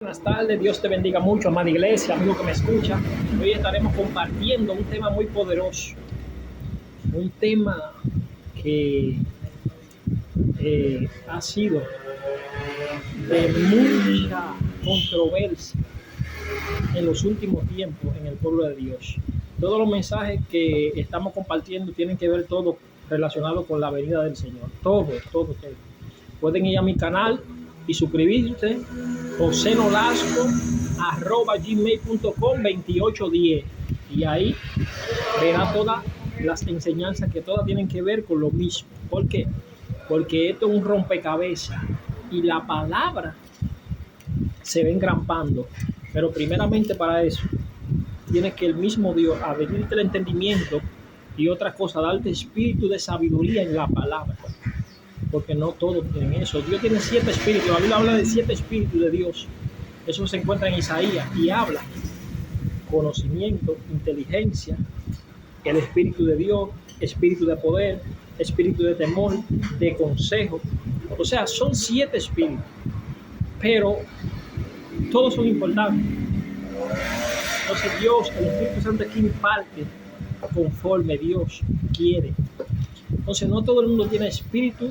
Buenas tardes, Dios te bendiga mucho, amada iglesia, amigo que me escucha. Hoy estaremos compartiendo un tema muy poderoso, un tema que ha sido de mucha controversia en los últimos tiempos en el pueblo de Dios. Todos los mensajes que estamos compartiendo tienen que ver todo relacionado con la venida del Señor. Todo. Pueden ir a mi canal y suscribirse, josenolasco@gmail.com 2810, y ahí verá todas las enseñanzas que todas tienen que ver con lo mismo. ¿Por qué? Porque esto es un rompecabezas y la palabra se va engrampando, pero primeramente para eso tienes que el mismo Dios abrirte el entendimiento y otra cosa, darte espíritu de sabiduría en la palabra, porque no todos tienen eso. Dios tiene 7 espíritus. La Biblia habla de 7 espíritus de Dios. Eso se encuentra en Isaías y habla conocimiento, inteligencia, el espíritu de Dios, espíritu de poder, espíritu de temor, de consejo. O sea, son 7 espíritus, pero todos son importantes. Entonces Dios, el Espíritu Santo aquí imparte conforme Dios quiere. Entonces no todo el mundo tiene espíritu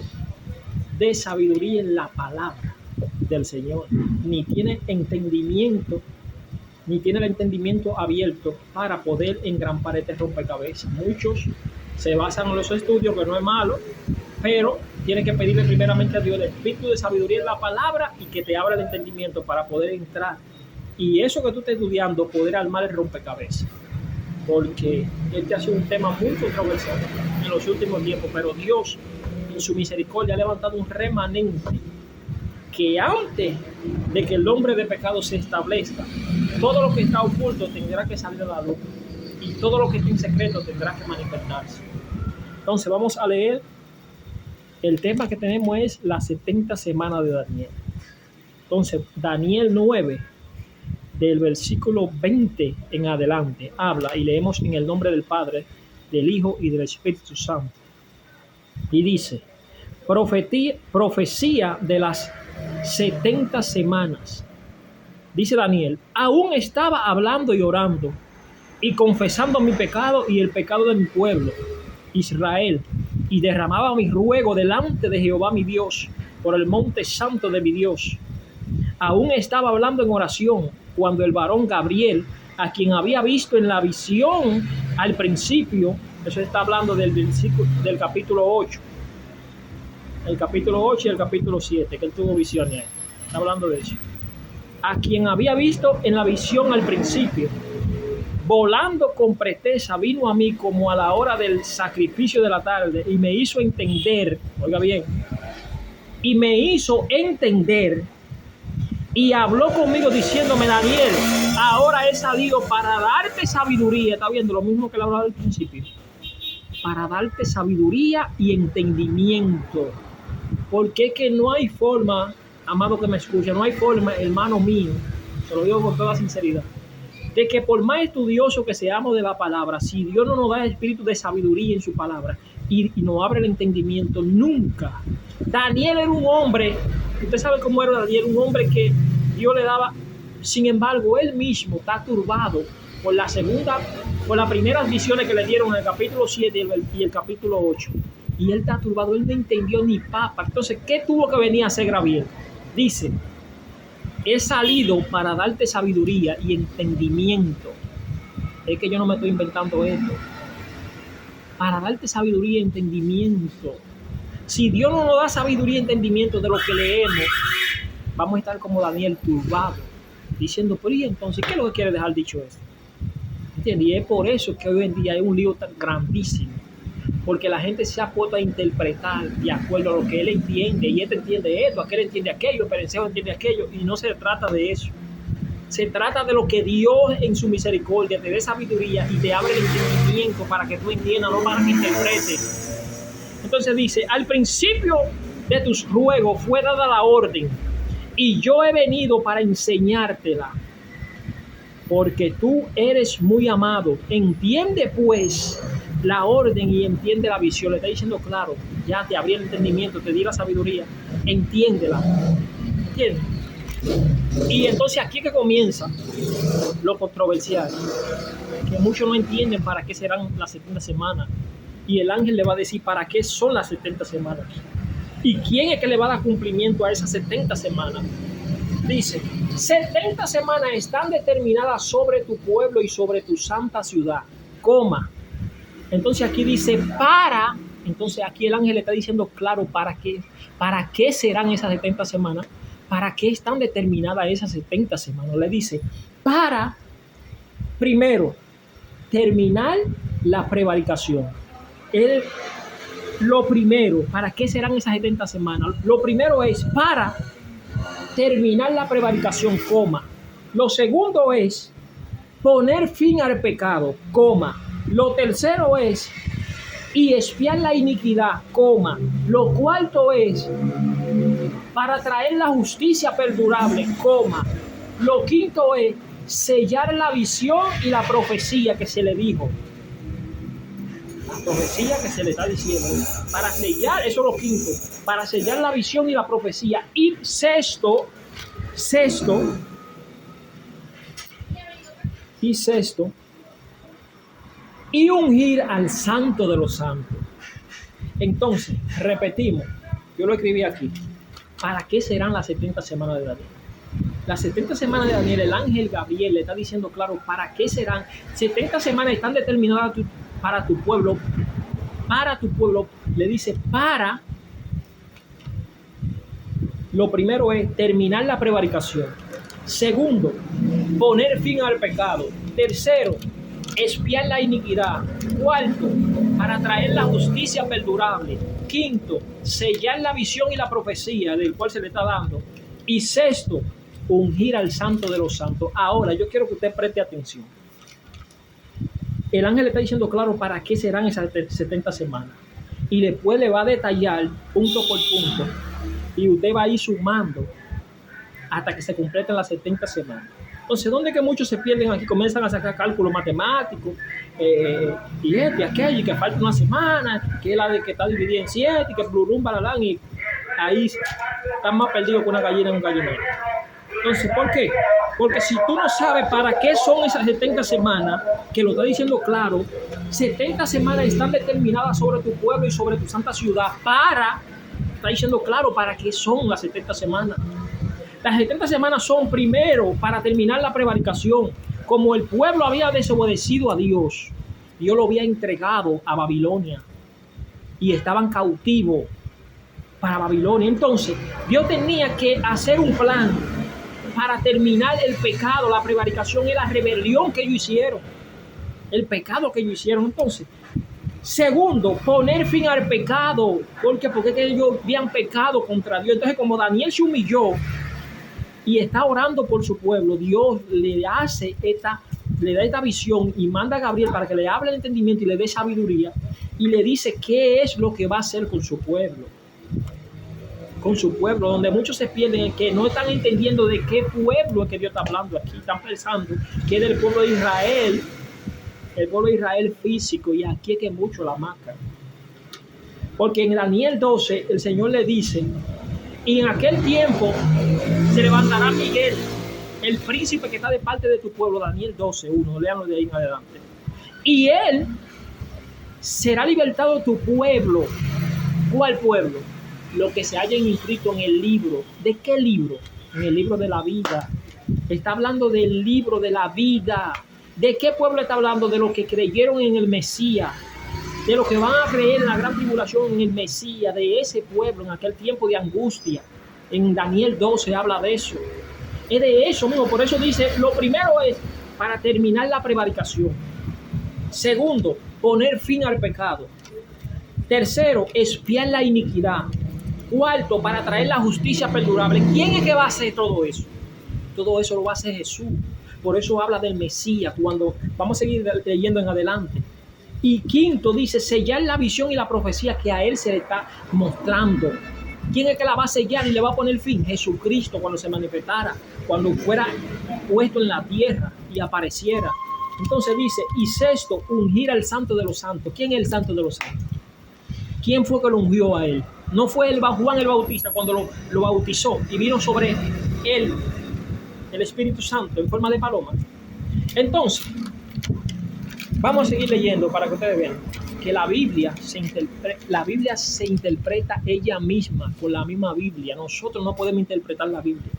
de sabiduría en la palabra del Señor, ni tiene entendimiento, ni tiene el entendimiento abierto para poder engrampar este rompecabezas. Muchos se basan en los estudios, que no es malo, pero tienes que pedirle primeramente a Dios el espíritu de sabiduría en la palabra y que te abra el entendimiento para poder entrar. Y eso que tú estés estudiando, poder armar el rompecabezas. Porque este ha sido un tema muy controversial en los últimos tiempos, pero Dios en su misericordia ha levantado un remanente que antes de que el hombre de pecado se establezca, todo lo que está oculto tendrá que salir a la luz y todo lo que está en secreto tendrá que manifestarse. Entonces vamos a leer. El tema que tenemos es las 70 semanas de Daniel. Entonces Daniel 9, del versículo 20 en adelante, habla, y leemos en el nombre del Padre, del Hijo y del Espíritu Santo. Y dice: profecía de las 70 semanas. Dice Daniel: aún estaba hablando y orando y confesando mi pecado y el pecado de mi pueblo Israel, y derramaba mi ruego delante de Jehová mi Dios por el monte santo de mi Dios. Aún estaba hablando en oración cuando el varón Gabriel, a quien había visto en la visión al principio, eso está hablando del versículo del capítulo 8, el capítulo 8 y el capítulo 7, que él tuvo visiones, está hablando de eso. A quien había visto en la visión al principio, volando con presteza, vino a mí como a la hora del sacrificio de la tarde y me hizo entender, oiga bien, y me hizo entender y habló conmigo diciéndome: Daniel, ahora he salido para darte sabiduría. Está viendo lo mismo que le hablaba al principio, para darte sabiduría y entendimiento, porque es que no hay forma, amado que me escucha, no hay forma, hermano mío, se lo digo con toda sinceridad, de que por más estudioso que seamos de la palabra, si Dios no nos da el espíritu de sabiduría en su palabra y nos abre el entendimiento, nunca. Daniel era un hombre, usted sabe cómo era Daniel, un hombre que Dios le daba. Sin embargo, él mismo está turbado por las primeras visiones que le dieron en el capítulo 7 y el capítulo 8. Y él está turbado, él no entendió ni papa. Entonces, ¿qué tuvo que venir a hacer Gabriel? Dice: he salido para darte sabiduría y entendimiento. Es que yo no me estoy inventando esto. Para darte sabiduría y entendimiento. Si Dios no nos da sabiduría y entendimiento de lo que leemos, vamos a estar como Daniel, turbado, diciendo: pero ¿y entonces qué es lo que quiere dejar dicho esto? ¿Entiendes? Y es por eso que hoy en día hay un lío tan grandísimo, porque la gente se ha puesto a interpretar de acuerdo a lo que él entiende, y este entiende esto, aquel entiende aquello, Perenceo entiende aquello, y no se trata de eso. Se trata de lo que Dios en su misericordia te dé sabiduría y te abre el entendimiento para que tú entiendas, no para que interpretes. Entonces dice: al principio de tus ruegos fue dada la orden, y yo he venido para enseñártela, porque tú eres muy amado. Entiende pues la orden y entiende la visión. Le está diciendo claro, ya te abrí el entendimiento, te di la sabiduría, entiéndela. ¿Entiendes? Y entonces aquí es que comienza lo controversial, que muchos no entienden para qué serán las 70 semanas. Y el ángel le va a decir para qué son las 70 semanas. ¿Y quién es que le va a dar cumplimiento a esas 70 semanas? Dice, 70 semanas están determinadas sobre tu pueblo y sobre tu santa ciudad, coma. Entonces aquí dice entonces aquí el ángel le está diciendo claro para qué serán esas 70 semanas, para qué están determinadas esas 70 semanas. Le dice, para, primero, terminar la prevaricación. Lo primero, ¿para qué serán esas 70 semanas? Lo primero es para terminar la prevaricación, coma. Lo segundo es poner fin al pecado, coma. Lo tercero es y expiar la iniquidad, coma. Lo cuarto es para traer la justicia perdurable, coma. Lo quinto es sellar la visión y la profecía que se le dijo. La profecía que se le está diciendo. Para sellar, eso es lo quinto. Para sellar la visión y la profecía. Y sexto, y ungir al santo de los santos. Entonces, repetimos, yo lo escribí aquí. ¿Para qué serán las 70 semanas de Daniel? Las 70 semanas de Daniel, el ángel Gabriel le está diciendo claro, ¿para qué serán? 70 semanas están determinadas para tu pueblo. Para tu pueblo, le dice para. Lo primero es terminar la prevaricación. Segundo, poner fin al pecado. Tercero, expiar la iniquidad. Cuarto, para traer la justicia perdurable. Quinto, sellar la visión y la profecía del cual se le está dando. Y sexto, ungir al santo de los santos. Ahora, yo quiero que usted preste atención. El ángel le está diciendo claro para qué serán esas 70 semanas. Y después le va a detallar punto por punto. Y usted va a ir sumando hasta que se completen las 70 semanas. Entonces, ¿dónde es que muchos se pierden aquí? Comienzan a sacar cálculos matemáticos, y este, aquello, y que falta una semana, que es la de que está dividida en 7, y que plurum, balalán, y ahí están más perdidos que una gallina en un gallinero. Entonces, ¿por qué? Porque si tú no sabes para qué son esas 70 semanas, que lo está diciendo claro, 70 semanas están determinadas sobre tu pueblo y sobre tu santa ciudad está diciendo claro para qué son las 70 semanas. Las 70 semanas son primero para terminar la prevaricación. Como el pueblo había desobedecido a Dios, Dios lo había entregado a Babilonia y estaban cautivos para Babilonia. Entonces, Dios tenía que hacer un plan para terminar el pecado, la prevaricación y la rebelión que ellos hicieron. El pecado que ellos hicieron. Entonces, segundo, poner fin al pecado. Porque ellos habían pecado contra Dios. Entonces, como Daniel se humilló y está orando por su pueblo, Dios le da esta visión y manda a Gabriel para que le hable el entendimiento y le dé sabiduría y le dice qué es lo que va a hacer con su pueblo. Con su pueblo, donde muchos se pierden, que no están entendiendo de qué pueblo es que Dios está hablando aquí. Están pensando que es del pueblo de Israel, el pueblo de Israel físico, y aquí es que muchos la marcan. Porque en Daniel 12 el Señor le dice: y en aquel tiempo se levantará Miguel, el príncipe que está de parte de tu pueblo. Daniel 12:1, léanlo de ahí en adelante. Y él será libertado tu pueblo. ¿Cuál pueblo? Lo que se hayan inscrito en el libro. ¿De qué libro? En el libro de la vida. Está hablando del libro de la vida. ¿De qué pueblo está hablando? De los que creyeron en el Mesías, de los que van a creer en la gran tribulación en el Mesías, de ese pueblo en aquel tiempo de angustia. En Daniel 12 habla de eso. Es de eso mismo. Por eso dice, lo primero es para terminar la prevaricación. Segundo, poner fin al pecado. Tercero, expiar la iniquidad. Cuarto, para traer la justicia perdurable. ¿Quién es que va a hacer todo eso? Todo eso lo va a hacer Jesús. Por eso habla del Mesías, cuando vamos a seguir leyendo en adelante. Y quinto, dice sellar la visión y la profecía que a él se le está mostrando. ¿Quién es que la va a sellar y le va a poner fin? Jesucristo, cuando se manifestara, cuando fuera puesto en la tierra y apareciera. Entonces dice, y sexto, ungir al santo de los santos. ¿Quién es el santo de los santos? ¿Quién fue que lo ungió a él? No fue Juan el Bautista cuando lo bautizó y vino sobre él el Espíritu Santo en forma de paloma. Entonces, vamos a seguir leyendo para que ustedes vean que la Biblia se interpreta ella misma con la misma Biblia. Nosotros no podemos interpretar la Biblia,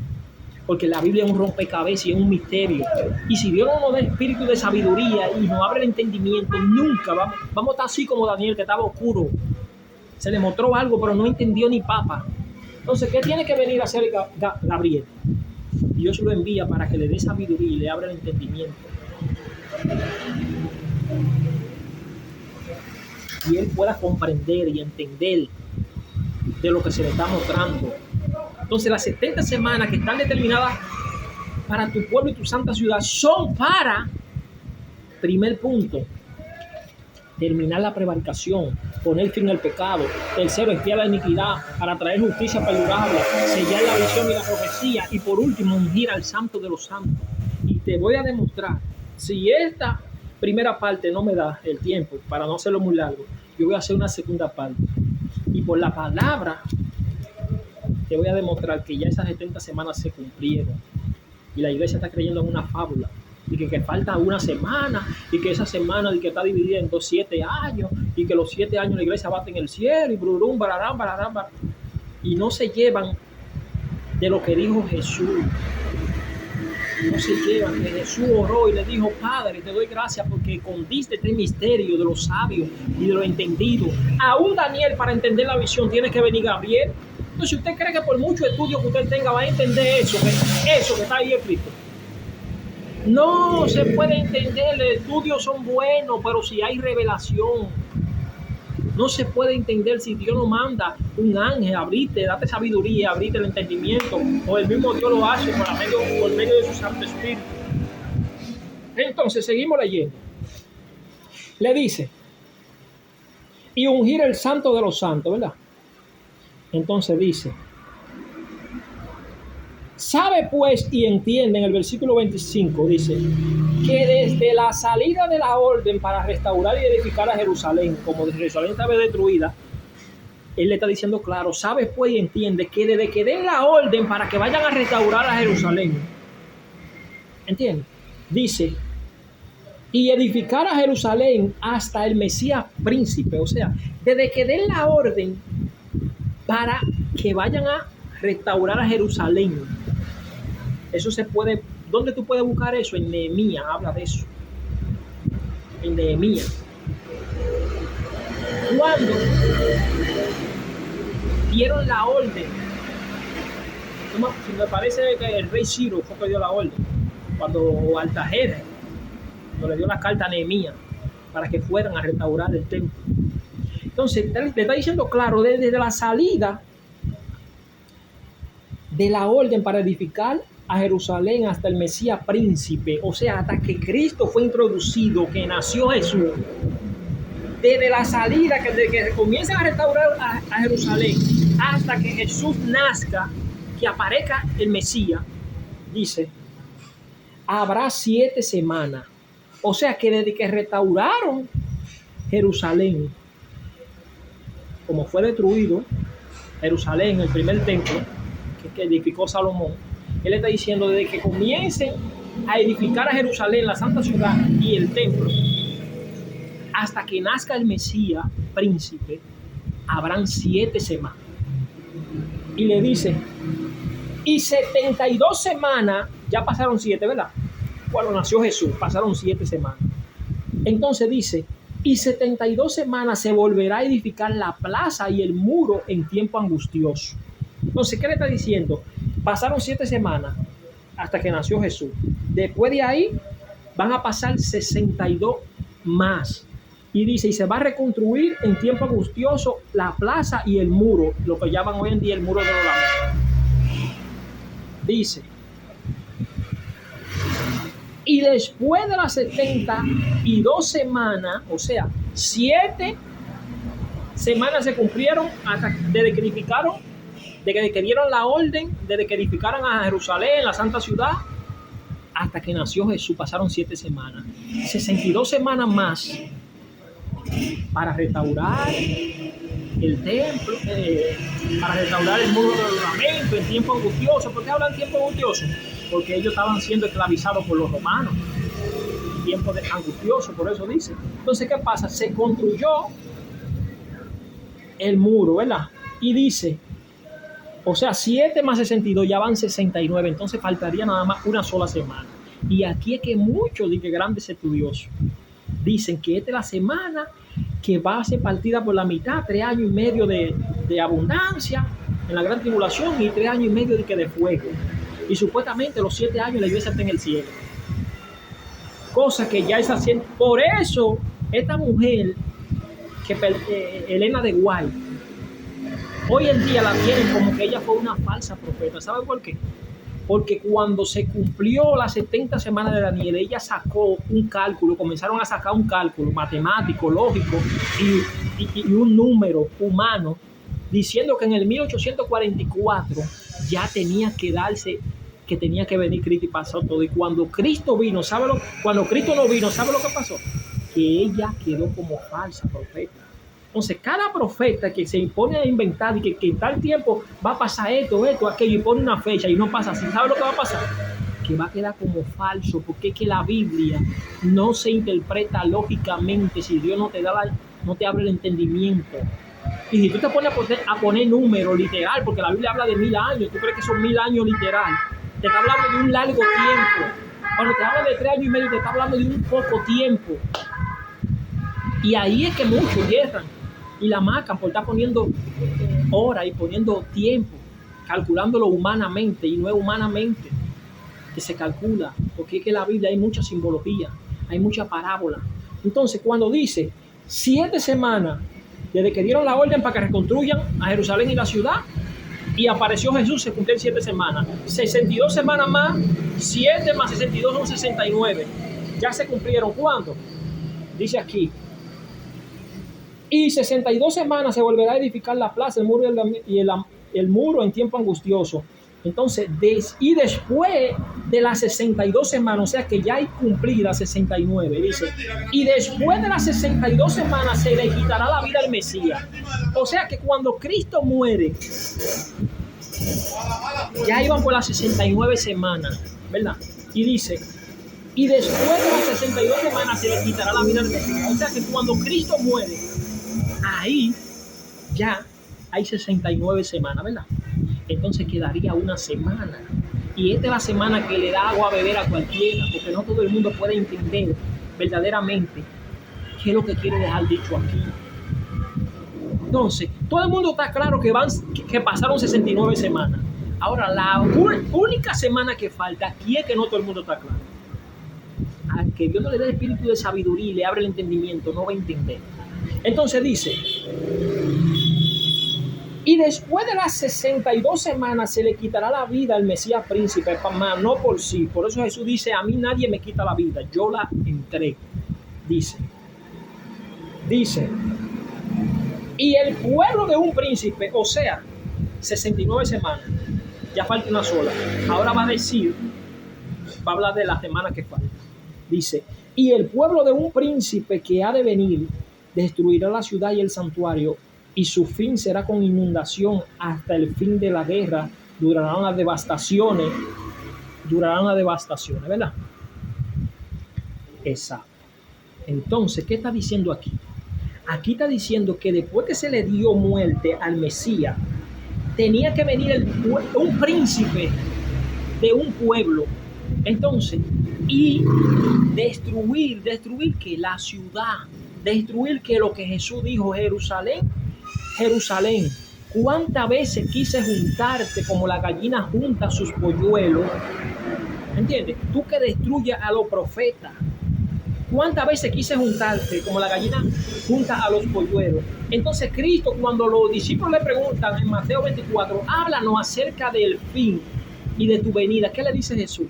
porque la Biblia es un rompecabezas y es un misterio. Y si Dios no nos da espíritu de sabiduría y nos abre el entendimiento, nunca vamos a estar así como Daniel, que estaba oscuro. Se le mostró algo, pero no entendió ni papa. Entonces, ¿qué tiene que venir a hacer Gabriel? Dios lo envía para que le dé sabiduría y le abra el entendimiento. Y él pueda comprender y entender de lo que se le está mostrando. Entonces, las 70 semanas que están determinadas para tu pueblo y tu santa ciudad son para, primer punto, terminar la prevaricación, poner fin al pecado. Tercero, expiar la iniquidad para traer justicia perdurable, sellar la visión y la profecía. Y por último, ungir al santo de los santos. Y te voy a demostrar, si esta primera parte no me da el tiempo, para no hacerlo muy largo, yo voy a hacer una segunda parte. Y por la palabra, te voy a demostrar que ya esas 70 semanas se cumplieron. Y la iglesia está creyendo en una fábula. Y que falta una semana, y que esa semana y que está dividida en 7 años, y que los 7 años la iglesia bate en el cielo, y brurum, bararán, bararán, bararán, y no se llevan de lo que dijo Jesús. No se llevan, que Jesús oró y le dijo: Padre, te doy gracias porque escondiste este misterio de los sabios y de los entendidos. Aún Daniel, para entender la visión, tiene que venir Gabriel. Entonces, si usted cree que por mucho estudio que usted tenga va a entender eso que está ahí escrito, no se puede entender. Los estudios son buenos, pero si hay revelación, no se puede entender. Si Dios no manda un ángel, abrite, date sabiduría, abrite el entendimiento, o el mismo Dios lo hace por medio de su Santo Espíritu. Entonces, seguimos leyendo. Le dice: y ungir el santo de los santos, ¿verdad? Entonces dice: sabe pues y entiende, en el versículo 25 dice, que desde la salida de la orden para restaurar y edificar a Jerusalén, como Jerusalén estaba destruida, él le está diciendo claro, sabe pues y entiende que desde que den la orden para que vayan a restaurar a Jerusalén, ¿entiende? Dice, y edificar a Jerusalén hasta el Mesías príncipe, o sea, desde que den la orden para que vayan a restaurar a Jerusalén. Eso se puede, ¿dónde tú puedes buscar eso? En Nehemías habla de eso. En Nehemías. Cuando dieron la orden, me parece que el rey Ciro fue que dio la orden, cuando Artajerjes le dio la carta a Nehemías para que fueran a restaurar el templo. Entonces, le está diciendo claro, desde la salida de la orden para edificar a Jerusalén hasta el Mesías príncipe, o sea, hasta que Cristo fue introducido, que nació Jesús, desde la salida, que desde que comienzan a restaurar a Jerusalén, hasta que Jesús nazca, que aparezca el Mesías, dice, habrá 7 semanas. O sea, que desde que restauraron Jerusalén, como fue destruido Jerusalén, el primer templo que edificó Salomón, él está diciendo, desde que comiencen a edificar a Jerusalén, la santa ciudad y el templo, hasta que nazca el Mesías príncipe, habrán 7 semanas. Y le dice, y 72 semanas, ya pasaron 7, ¿verdad? Cuando nació Jesús, pasaron 7 semanas. Entonces dice, y 72 semanas se volverá a edificar la plaza y el muro en tiempo angustioso. Entonces, ¿qué le está diciendo? Pasaron 7 semanas hasta que nació Jesús. Después de ahí van a pasar 62 más. Y dice, y se va a reconstruir en tiempo angustioso la plaza y el muro, lo que llaman hoy en día el muro de los lamentos. Dice, y después de las 72 semanas, o sea, 7 semanas se cumplieron hasta desde que edificaron, desde que dieron la orden, desde que edificaron a Jerusalén, la santa ciudad, hasta que nació Jesús, pasaron 7 semanas. 62 semanas más para restaurar el templo, para restaurar el muro del lamento en tiempo angustioso. ¿Por qué hablan tiempo angustioso? porque ellos estaban siendo esclavizados por los romanos. Tiempo de angustioso, por eso dice. Entonces, ¿qué pasa? Se construyó el muro, ¿verdad? Y dice, o sea, 7 más 62 ya van 69, entonces faltaría nada más una sola semana. Y aquí es que muchos, de que grandes estudiosos, dicen que esta es la semana que va a ser partida por la mitad, 3 años y medio de abundancia en la gran tribulación y 3 años y medio de fuego. Y supuestamente los 7 años la iglesia está en el cielo. Cosa que ya es haciendo. Por eso, esta mujer, Elena de White, hoy en día la tienen como que ella fue una falsa profeta. ¿Saben por qué? Porque cuando se cumplió las 70 semanas de Daniel, ella sacó un cálculo, comenzaron a sacar un cálculo matemático, lógico y un número humano, diciendo que en el 1844 ya tenía que darse, que tenía que venir Cristo y pasó todo. Y cuando Cristo vino, cuando Cristo no vino, ¿sabe lo que pasó? Que ella quedó como falsa profeta. Entonces, cada profeta que se impone a inventar y que en tal tiempo va a pasar esto, aquello, y pone una fecha y no pasa así, ¿sabe lo que va a pasar? Que va a quedar como falso, porque es que la Biblia no se interpreta lógicamente si Dios no te abre el entendimiento. Y si tú te pones a poner números literal, porque la Biblia habla de 1000 años, tú crees que son 1000 años literal, te está hablando de un largo tiempo. Cuando te habla de 3 años y medio, te está hablando de un poco tiempo. Y ahí es que muchos yerran y la marcan por estar poniendo horas y poniendo tiempo, calculándolo humanamente, y no es humanamente que se calcula, porque es que en la Biblia hay mucha simbología, hay mucha parábola. Entonces, cuando dice 7 semanas desde que dieron la orden para que reconstruyan a Jerusalén y la ciudad, y apareció Jesús, se cumplieron 7 semanas. 62 semanas más, 7 más 62 son 69. Ya se cumplieron. ¿Cuándo? Dice aquí. Y 62 semanas se volverá a edificar la plaza, el muro y el muro en tiempo angustioso. Entonces, y después de las 62 semanas, o sea que ya hay cumplidas 69, dice, y después de las 62 semanas se le quitará la vida al Mesías. O sea que cuando Cristo muere, ya iban por las 69 semanas, ¿verdad? Y dice, y después de las 62 semanas se le quitará la vida al Mesías. O sea que cuando Cristo muere, ahí ya hay 69 semanas, ¿verdad? Entonces quedaría una semana. Y esta es la semana que le da agua a beber a cualquiera, porque no todo el mundo puede entender verdaderamente qué es lo que quiere dejar dicho aquí. Entonces, todo el mundo está claro que pasaron 69 semanas. Ahora, la única semana que falta aquí es que no todo el mundo está claro. A que Dios no le dé el espíritu de sabiduría y le abre el entendimiento, no va a entender. Entonces dice, y después de las 62 semanas se le quitará la vida al Mesías príncipe, no por sí. Por eso Jesús dice, a mí nadie me quita la vida, yo la entrego. Dice, y el pueblo de un príncipe, o sea, 69 semanas, ya falta una sola. Ahora va a hablar de la semana que falta. Dice, y el pueblo de un príncipe que ha de venir destruirá la ciudad y el santuario, y su fin será con inundación hasta el fin de la guerra. Durarán las devastaciones, ¿verdad? Exacto. Entonces, ¿qué está diciendo aquí? Aquí está diciendo que después que se le dio muerte al Mesías, tenía que venir un príncipe de un pueblo. Entonces, y destruir que la ciudad, destruir que lo que Jesús dijo, Jerusalén, ¿cuántas veces quise juntarte como la gallina junta sus polluelos? ¿Entiendes? Tú que destruyes a los profetas. ¿Cuántas veces quise juntarte como la gallina junta a los polluelos? Entonces Cristo, cuando los discípulos le preguntan en Mateo 24, háblanos acerca del fin y de tu venida, ¿qué le dice Jesús?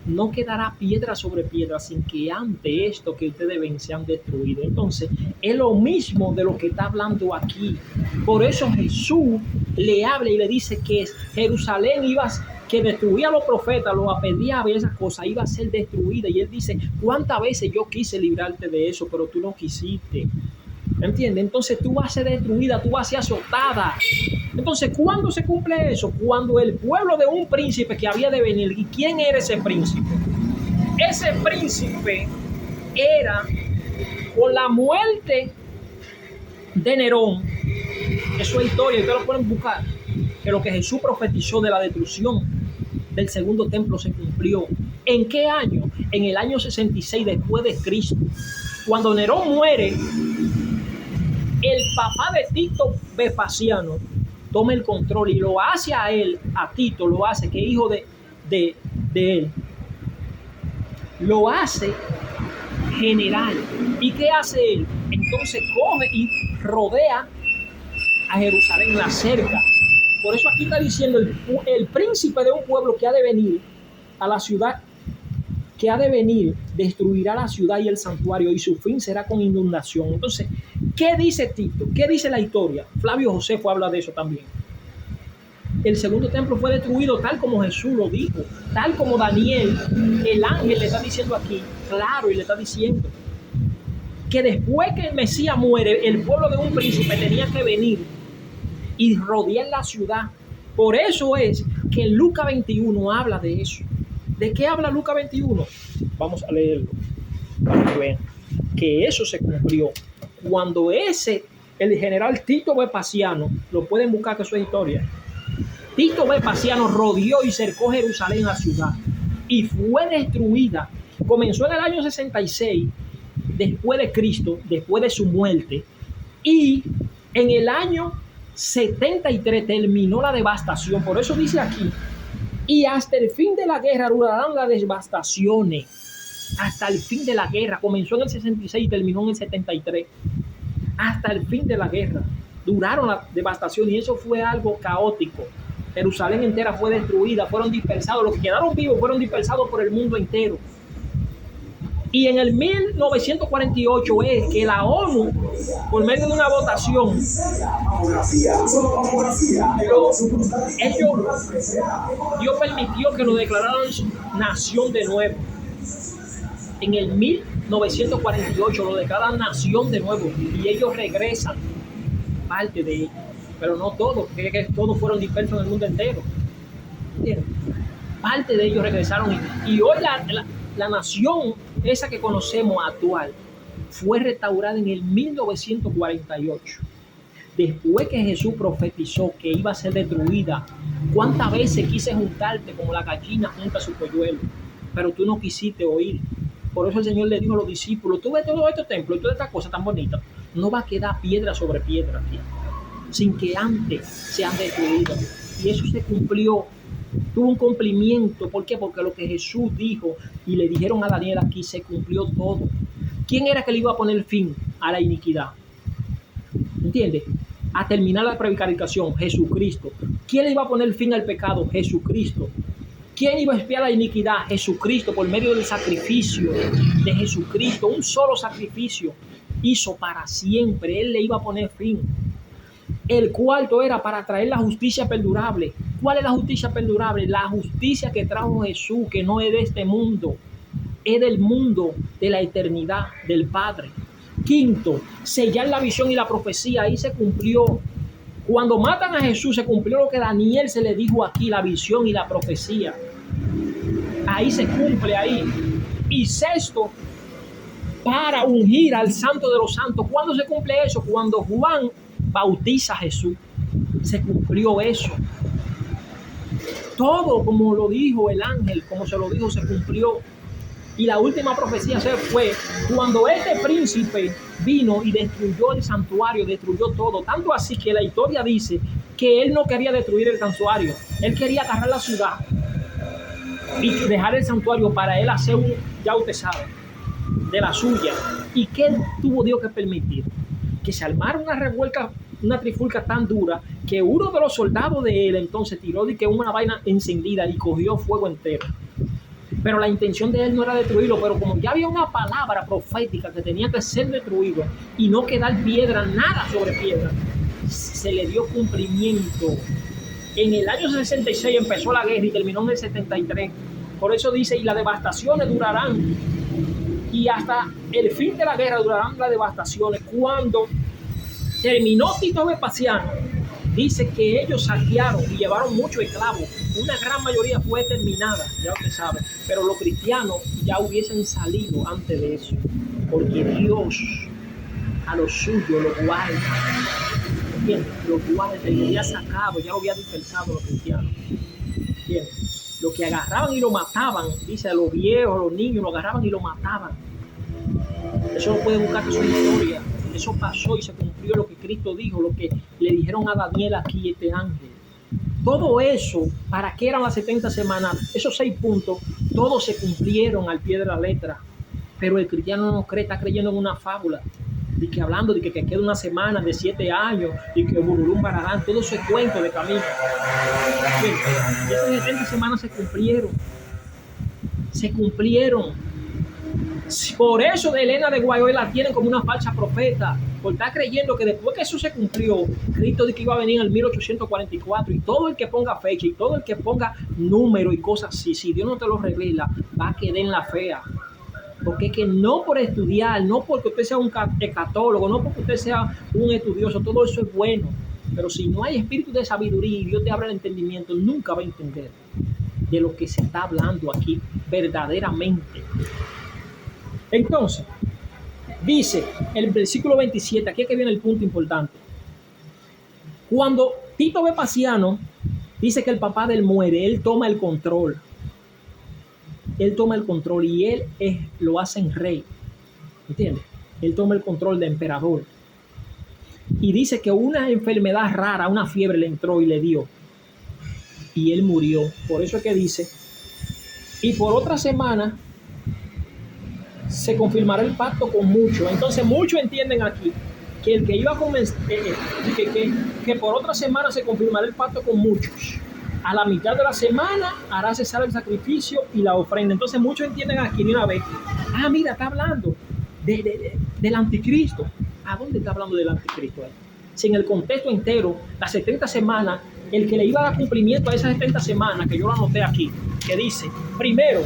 No quedará piedra sobre piedra sin que ante esto que ustedes ven sean destruidos. Entonces es lo mismo de lo que está hablando aquí. Por eso Jesús le habla y le dice que Jerusalén que destruía a los profetas, los apedreaba y esas cosas, iba a ser destruida. Y él dice, ¿cuántas veces yo quise librarte de eso, pero tú no quisiste? ¿Entiendes? Entonces tú vas a ser destruida, tú vas a ser azotada. Entonces, ¿cuándo se cumple eso? Cuando el pueblo de un príncipe que había de venir. ¿Y quién era ese príncipe? Ese príncipe era con la muerte de Nerón. Eso es historia, ustedes lo pueden buscar. Que lo que Jesús profetizó de la destrucción del segundo templo se cumplió. ¿En qué año? En el año 66 después de Cristo. Cuando Nerón muere, el papá de Tito Vespasiano toma el control y lo hace a él, a Tito, lo hace, que es hijo de él. Lo hace general. ¿Y qué hace él? Entonces coge y rodea a Jerusalén, la cerca. Por eso aquí está diciendo el príncipe de un pueblo que ha de venir a la ciudad, que ha de venir, destruirá la ciudad y el santuario, y su fin será con inundación. Entonces, ¿qué dice Tito? ¿Qué dice la historia? Flavio Josefo habla de eso también. El segundo templo fue destruido tal como Jesús lo dijo, tal como Daniel, el ángel, le está diciendo aquí, claro, y le está diciendo que después que el Mesías muere, el pueblo de un príncipe tenía que venir y rodear la ciudad. Por eso es que Lucas 21 habla de eso. ¿De qué habla Lucas 21? Vamos a leerlo para que vean que eso se cumplió. Cuando el general Tito Vespasiano, lo pueden buscar que eso es historia, Tito Vespasiano rodeó y cercó Jerusalén, la ciudad, y fue destruida. Comenzó en el año 66 después de Cristo, después de su muerte, y en el año 73 terminó la devastación. Por eso dice aquí, y hasta el fin de la guerra durarán las devastaciones. Hasta el fin de la guerra. Comenzó en el 66 y terminó en el 73. Hasta el fin de la guerra duraron la devastación, y eso fue algo caótico. Jerusalén entera fue destruida, fueron dispersados. Los que quedaron vivos fueron dispersados por el mundo entero. Y en el 1948 es que la ONU, por medio de una votación, Dios permitió que lo declararan nación de nuevo. En el 1948 lo declaran nación de nuevo, y ellos regresan, parte de ellos, pero no todos, porque todos fueron dispersos en el mundo entero. ¿Entiendes? Parte de ellos regresaron, y hoy la nación esa que conocemos actual fue restaurada en el 1948. Después que Jesús profetizó que iba a ser destruida. ¿Cuántas veces quise juntarte como la gallina junta su polluelo? Pero tú no quisiste oír. Por eso el Señor le dijo a los discípulos, tú ves todos estos templos y todas estas cosas tan bonitas, no va a quedar piedra sobre piedra aquí, sin que antes sean destruidos. Y eso se cumplió. Tuvo un cumplimiento. ¿Por qué? Porque lo que Jesús dijo y le dijeron a Daniel aquí se cumplió todo. ¿Quién era que le iba a poner fin a la iniquidad? ¿Entiendes? A terminar la prevaricación, Jesucristo. ¿Quién le iba a poner fin al pecado? Jesucristo. ¿Quién iba a expiar la iniquidad? Jesucristo, por medio del sacrificio de Jesucristo. Un solo sacrificio hizo para siempre. Él le iba a poner fin. El cuarto era para traer la justicia perdurable. ¿Cuál es la justicia perdurable? La justicia que trajo Jesús, que no es de este mundo, es del mundo de la eternidad del Padre. Quinto, sellar la visión y la profecía. Ahí se cumplió. Cuando matan a Jesús se cumplió lo que Daniel se le dijo aquí, la visión y la profecía. Ahí se cumple ahí. Y sexto, para ungir al Santo de los Santos. ¿Cuándo se cumple eso? Cuando Juan bautiza a Jesús. Se cumplió eso. Todo como lo dijo el ángel, como se lo dijo, se cumplió. Y la última profecía se fue cuando este príncipe vino y destruyó el santuario, destruyó todo. Tanto así que la historia dice que él no quería destruir el santuario. Él quería agarrar la ciudad y dejar el santuario para él hacer un, ya usted sabe, de la suya. ¿Y qué tuvo Dios que permitir? Que se armara una revuelta, una trifulca tan dura que uno de los soldados de él entonces tiró de que una vaina encendida y cogió fuego entero. Pero la intención de él no era destruirlo, pero como ya había una palabra profética que tenía que ser destruido y no quedar piedra, nada sobre piedra, se le dio cumplimiento. En el año 66 empezó la guerra y terminó en el 73. Por eso dice, y las devastaciones durarán. Y hasta el fin de la guerra durarán las devastaciones. Cuando terminó Tito Vespasiano, dice que ellos saquearon y llevaron muchos esclavos. Una gran mayoría fue terminada, ya usted sabe, pero los cristianos ya hubiesen salido antes de eso, porque Dios a los suyos los guarda. ¿Entiendes? Los guarda, lo había sacado, ya lo había dispersado los cristianos. ¿Entiendes? Los que agarraban y lo mataban, dice, a los viejos, a los niños, lo agarraban y lo mataban. Eso lo puede buscar, que es una historia. Eso pasó y se cumplió lo que Cristo dijo, lo que le dijeron a Daniel aquí, este ángel. Todo eso, ¿para qué eran las 70 semanas? Esos 6 puntos, todos se cumplieron al pie de la letra. Pero el cristiano no cree, está creyendo en una fábula. De que hablando de que queda una semana de 7 años y que bururum bararán, todo eso es cuento de camino. Esas 70 semanas se cumplieron. Se cumplieron. Por eso de Elena de Guayoy la tienen como una falsa profeta, por estar creyendo que después que eso se cumplió, Cristo dijo que iba a venir en el 1844, y todo el que ponga fecha y todo el que ponga número y cosas así, si Dios no te lo revela, va a quedar en la fea. Porque es que no por estudiar, no porque usted sea un católogo, no porque usted sea un estudioso, todo eso es bueno, pero si no hay espíritu de sabiduría y Dios te abre el entendimiento, nunca va a entender de lo que se está hablando aquí verdaderamente. Entonces, dice el versículo 27, aquí es que viene el punto importante. Cuando Tito Vespasiano dice que el papá de él muere, él toma el control. Él toma el control y él lo hace en rey. ¿Entiendes? Él toma el control de emperador. Y dice que una enfermedad rara, una fiebre le entró y le dio. Y él murió. Por eso es que dice, y por otra semana se confirmará el pacto con muchos. Entonces muchos entienden aquí que el que iba a comenzar, que por otra semana se confirmará el pacto con muchos. A la mitad de la semana hará cesar el sacrificio y la ofrenda. Entonces muchos entienden aquí de una vez, mira, está hablando del anticristo. ¿A dónde está hablando del anticristo? Si en el contexto entero, las 70 semanas, el que le iba a dar cumplimiento a esas 70 semanas, que yo lo anoté aquí, que dice, primero,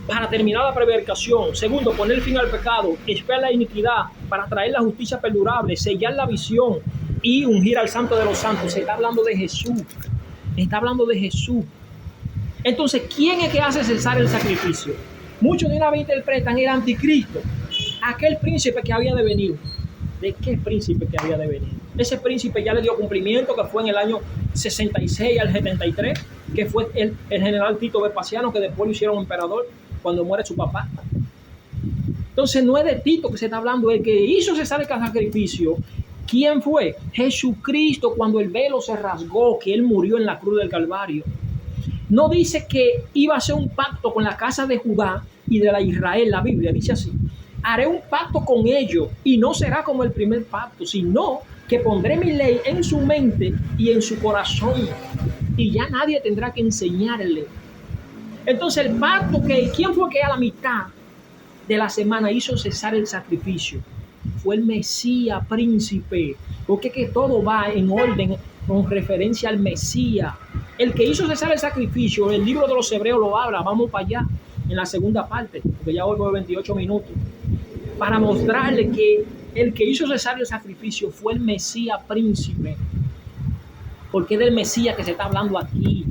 para terminar la prevaricación. Segundo, poner fin al pecado, expiar la iniquidad, para traer la justicia perdurable, sellar la visión y ungir al santo de los santos. Se está hablando de Jesús. Está hablando de Jesús. Entonces, ¿quién es que hace cesar el sacrificio? Muchos de una vez interpretan el anticristo, aquel príncipe que había de venir. ¿De qué príncipe que había de venir? Ese príncipe ya le dio cumplimiento, que fue en el año 66 al 73, que fue el general Tito Vespasiano, que después lo hicieron emperador cuando muere su papá. Entonces no es de Tito que se está hablando, el que hizo cesar el sacrificio. ¿Quién fue? Jesucristo, cuando el velo se rasgó, que él murió en la cruz del Calvario. No dice que iba a hacer un pacto con la casa de Judá y de la Israel. La Biblia dice así: haré un pacto con ellos y no será como el primer pacto, sino que pondré mi ley en su mente y en su corazón, y ya nadie tendrá que enseñarle. Entonces el pacto, ¿quién fue que a la mitad de la semana hizo cesar el sacrificio? Fue el Mesías, príncipe, porque que todo va en orden con referencia al Mesías. El que hizo cesar el sacrificio, el libro de los Hebreos lo habla. Vamos para allá en la segunda parte, porque ya voy por 28 minutos, para mostrarle que el que hizo cesar el sacrificio fue el Mesías, príncipe, porque es del Mesías que se está hablando aquí.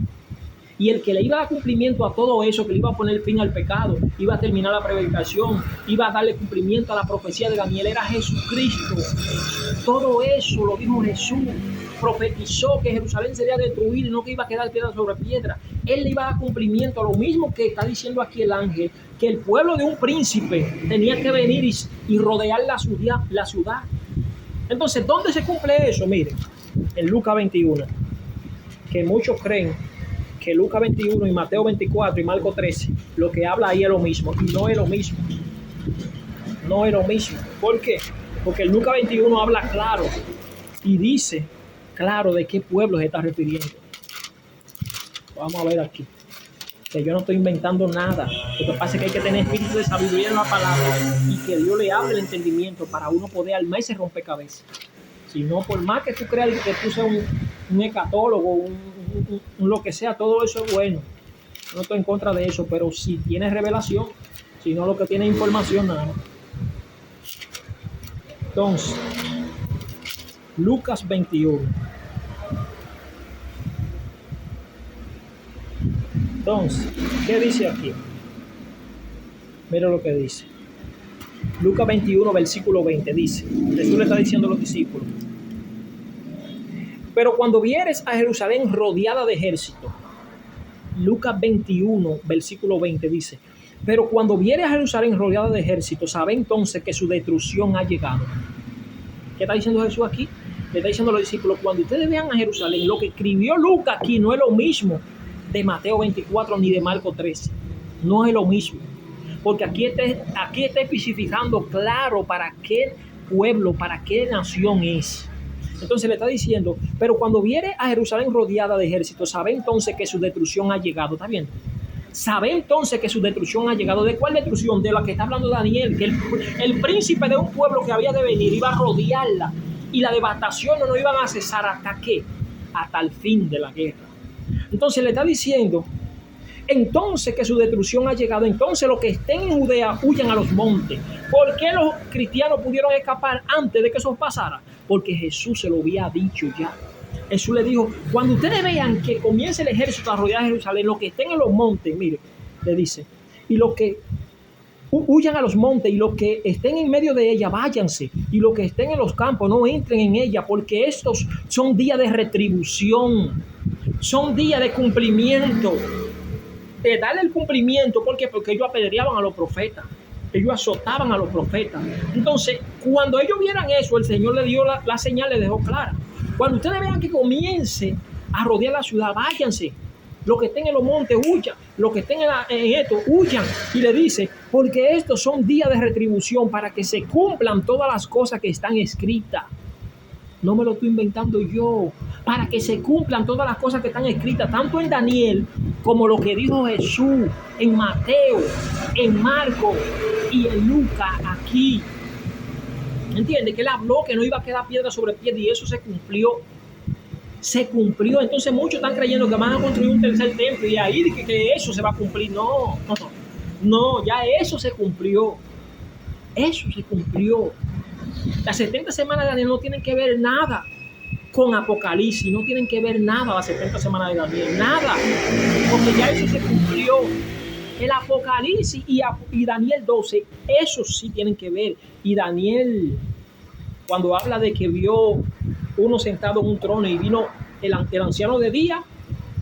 Y el que le iba a dar cumplimiento a todo eso, que le iba a poner fin al pecado, iba a terminar la prevaricación, iba a darle cumplimiento a la profecía de Daniel, era Jesucristo. Todo eso lo dijo Jesús. Profetizó que Jerusalén sería destruida y no que iba a quedar piedra sobre piedra. Él le iba a dar cumplimiento a lo mismo que está diciendo aquí el ángel, que el pueblo de un príncipe tenía que venir y rodear la ciudad. Entonces, ¿dónde se cumple eso? Miren, en Lucas 21, que muchos creen que Lucas 21 y Mateo 24 y Marcos 13, lo que habla ahí es lo mismo, y no es lo mismo. No es lo mismo. ¿Por qué? Porque el Lucas 21 habla claro y dice claro de qué pueblo se está refiriendo. Vamos a ver aquí, que yo no estoy inventando nada. Lo que pasa es que hay que tener espíritu de sabiduría en la palabra y que Dios le hable el entendimiento para uno poder armar ese rompecabezas. Si no, por más que tú creas que tú seas un hecatólogo, un lo que sea, todo eso es bueno. No estoy en contra de eso, pero si tienes revelación, si no lo que tienes información, nada. Entonces, Lucas 21. Entonces, ¿qué dice aquí? Mira lo que dice. Lucas 21, versículo 20, dice, Jesús le está diciendo a los discípulos: pero cuando vieres a Jerusalén rodeada de ejército, Lucas 21, versículo 20 dice, pero cuando vieres a Jerusalén rodeada de ejército, sabe entonces que su destrucción ha llegado. ¿Qué está diciendo Jesús aquí? Le está diciendo a los discípulos: cuando ustedes vean a Jerusalén, lo que escribió Lucas aquí no es lo mismo de Mateo 24 ni de Marcos 13. No es lo mismo. Porque aquí está especificando claro para qué pueblo, para qué nación es. Entonces le está diciendo: pero cuando viere a Jerusalén rodeada de ejércitos, sabe entonces que su destrucción ha llegado. ¿Está bien? Sabe entonces que su destrucción ha llegado. ¿De cuál destrucción? De la que está hablando Daniel, que el príncipe de un pueblo que había de venir iba a rodearla, y la devastación no iban a cesar hasta qué, hasta el fin de la guerra. Entonces le está diciendo entonces que su destrucción ha llegado. Entonces los que estén en Judea huyan a los montes. ¿Por qué los cristianos pudieron escapar antes de que eso pasara? Porque Jesús se lo había dicho ya. Jesús le dijo: cuando ustedes vean que comience el ejército a rodear Jerusalén, los que estén en los montes, mire, le dice, y los que huyan a los montes, y los que estén en medio de ella, váyanse, y los que estén en los campos, no entren en ella, porque estos son días de retribución, son días de cumplimiento, de darle el cumplimiento. ¿Por qué? Porque ellos apedreaban a los profetas, ellos azotaban a los profetas. Entonces, cuando ellos vieran eso, el Señor le dio la señal, le dejó clara: cuando ustedes vean que comience a rodear la ciudad, váyanse. Los que estén en los montes, huyan. Los que estén en esto, huyan. Y le dice: porque estos son días de retribución, para que se cumplan todas las cosas que están escritas. No me lo estoy inventando yo. Para que se cumplan todas las cosas que están escritas, tanto en Daniel como lo que dijo Jesús en Mateo, en Marcos y en Lucas aquí. ¿Entiende? Que él habló que no iba a quedar piedra sobre piedra, y eso se cumplió. Se cumplió. Entonces muchos están creyendo que van a construir un tercer templo y ahí que eso se va a cumplir. No, ya eso se cumplió. Eso se cumplió. Las 70 semanas de Daniel no tienen que ver nada con Apocalipsis, no tienen que ver nada las 70 semanas de Daniel, nada, porque ya eso se cumplió. El Apocalipsis y Daniel 12, eso sí tienen que ver. Y Daniel, cuando habla de que vio uno sentado en un trono, y vino el anciano de día,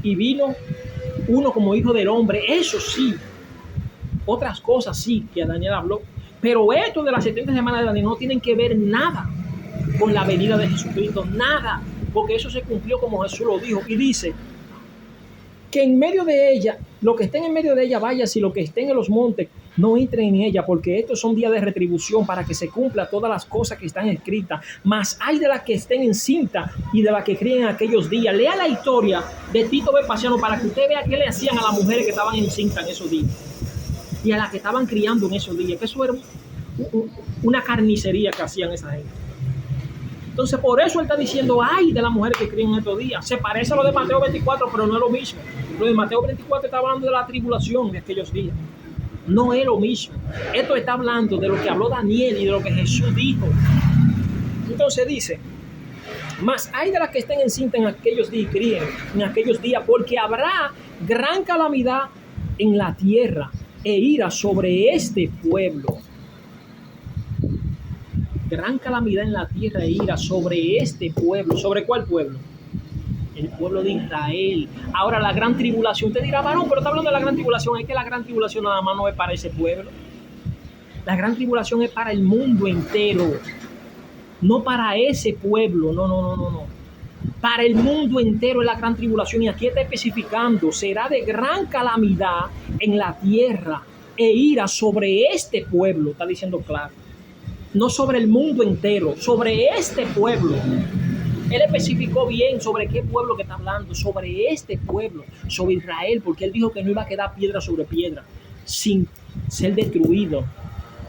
y vino uno como hijo del hombre, eso sí. Otras cosas sí que Daniel habló, pero esto de las 70 semanas de Daniel no tienen que ver nada con la venida de Jesucristo, nada, porque eso se cumplió como Jesús lo dijo. Y dice que en medio de ella, los que estén en medio de ella, váyanse, y los que estén en los montes, no entren en ella, porque estos son días de retribución, para que se cumplan todas las cosas que están escritas. Mas hay de las que estén encinta y de las que críen en aquellos días. Lea la historia de Tito Vespasiano para que usted vea qué le hacían a las mujeres que estaban encintas en esos días y a las que estaban criando en esos días, que eso era una carnicería que hacían esa gente. Entonces, por eso él está diciendo: ay de las mujeres que crían en estos días. Se parece a lo de Mateo 24, pero no es lo mismo. Lo de Mateo 24 está hablando de la tribulación de aquellos días. No es lo mismo. Esto está hablando de lo que habló Daniel y de lo que Jesús dijo. Entonces dice: mas hay de las que estén encintas en aquellos días, críen en aquellos días, porque habrá gran calamidad en la tierra e ira sobre este pueblo. Gran calamidad en la tierra e ira sobre este pueblo. ¿Sobre cuál pueblo? El pueblo de Israel. Ahora, la gran tribulación. Usted dirá: varón, pero está hablando de la gran tribulación. Es que la gran tribulación nada más no es para ese pueblo. La gran tribulación es para el mundo entero. No para ese pueblo. No. Para el mundo entero es la gran tribulación. Y aquí está especificando: será de gran calamidad en la tierra e ira sobre este pueblo. Está diciendo claro. No sobre el mundo entero, sobre este pueblo. Él especificó bien sobre qué pueblo que está hablando, sobre este pueblo, sobre Israel, porque él dijo que no iba a quedar piedra sobre piedra sin ser destruido.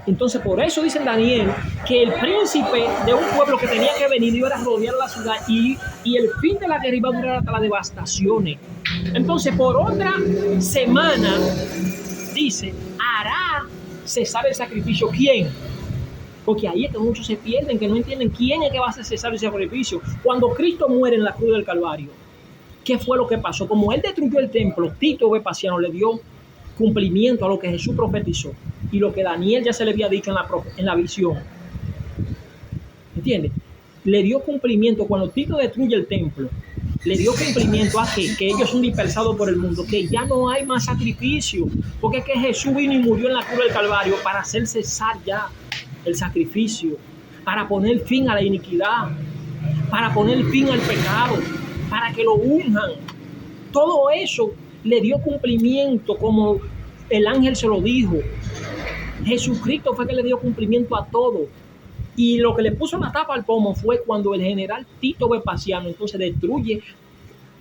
Entonces, por eso dice Daniel que el príncipe de un pueblo que tenía que venir iba a rodear la ciudad, y el fin de la guerra iba a durar hasta las devastaciones. Entonces, por otra semana, dice, hará cesar el sacrificio. ¿Quién? Porque ahí es que muchos se pierden, que no entienden quién es que va a hacer cesar ese sacrificio. Cuando Cristo muere en la cruz del Calvario, ¿qué fue lo que pasó? Como él destruyó el templo, Tito Vespasiano le dio cumplimiento a lo que Jesús profetizó y lo que Daniel ya se le había dicho en la visión. ¿Entiendes? Le dio cumplimiento cuando Tito destruye el templo. Le dio cumplimiento a que ellos son dispersados por el mundo, que ya no hay más sacrificio, porque es que Jesús vino y murió en la cruz del Calvario para hacer cesar ya el sacrificio, para poner fin a la iniquidad, para poner fin al pecado, para que lo unjan. Todo eso le dio cumplimiento como el ángel se lo dijo. Jesucristo fue que le dio cumplimiento a todo. Y lo que le puso la tapa al pomo fue cuando el general Tito Vespasiano entonces destruye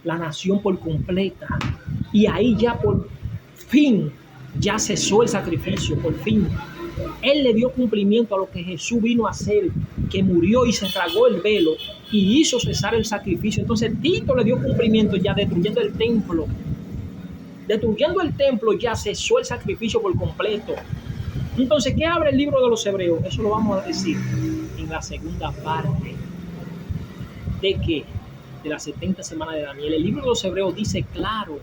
la nación por completa. Y ahí ya por fin ya cesó el sacrificio, por fin. Él le dio cumplimiento a lo que Jesús vino a hacer, que murió y se tragó el velo y hizo cesar el sacrificio. Entonces Tito le dio cumplimiento ya destruyendo el templo. Destruyendo el templo ya cesó el sacrificio por completo. Entonces, ¿qué abre el libro de los Hebreos? Eso lo vamos a decir en la segunda parte. ¿De qué? De las 70 semanas de Daniel. El libro de los Hebreos dice claro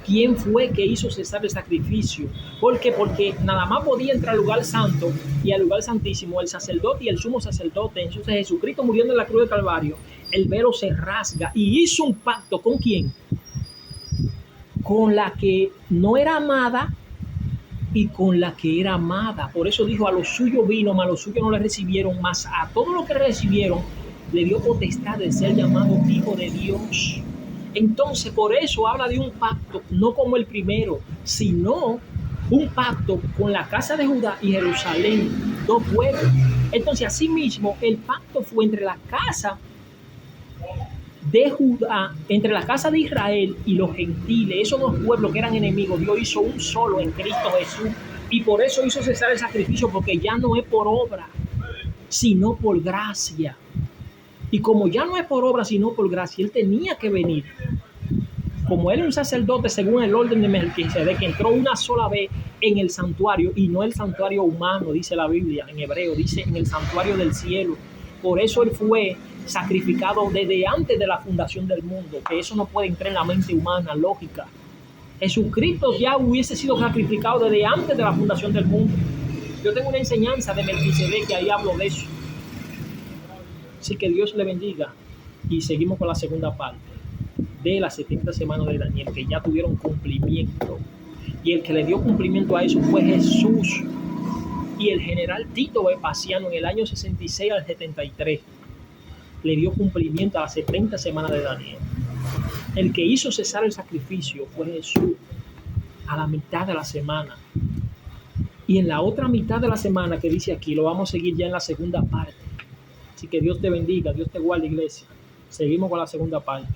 quién fue que hizo cesar el sacrificio. ¿Por qué? Porque nada más podía entrar al lugar santo y al lugar santísimo el sacerdote y el sumo sacerdote. Entonces Jesucristo muriendo en la cruz del Calvario, el velo se rasga y hizo un pacto. ¿Con quién? Con la que no era amada y con la que era amada. Por eso dijo, a los suyos vino, mas a los suyos no le recibieron, mas a todos los que recibieron le dio potestad de ser llamado hijo de Dios. Entonces, por eso habla de un pacto, no como el primero, sino un pacto con la casa de Judá y Jerusalén, dos pueblos. Entonces, asimismo, el pacto fue entre la casa de Judá, entre la casa de Israel y los gentiles, esos dos pueblos que eran enemigos. Dios hizo un solo en Cristo Jesús, y por eso hizo cesar el sacrificio, porque ya no es por obra, sino por gracia. Y como ya no es por obra, sino por gracia, él tenía que venir. Como él es un sacerdote según el orden de Melquisedec, que entró una sola vez en el santuario, y no el santuario humano, dice la Biblia en hebreo, dice en el santuario del cielo. Por eso él fue sacrificado desde antes de la fundación del mundo, que eso no puede entrar en la mente humana, lógica. Jesucristo ya hubiese sido sacrificado desde antes de la fundación del mundo. Yo tengo una enseñanza de Melquisedec que ahí hablo de eso. Así que Dios le bendiga. Y seguimos con la segunda parte de las 70 semanas de Daniel, que ya tuvieron cumplimiento. Y el que le dio cumplimiento a eso fue Jesús. Y el general Tito Vespasiano en el año 66 al 73 le dio cumplimiento a las 70 semanas de Daniel. El que hizo cesar el sacrificio fue Jesús a la mitad de la semana. Y en la otra mitad de la semana que dice aquí, lo vamos a seguir ya en la segunda parte. Así que Dios te bendiga, Dios te guarde, iglesia. Seguimos con la segunda parte.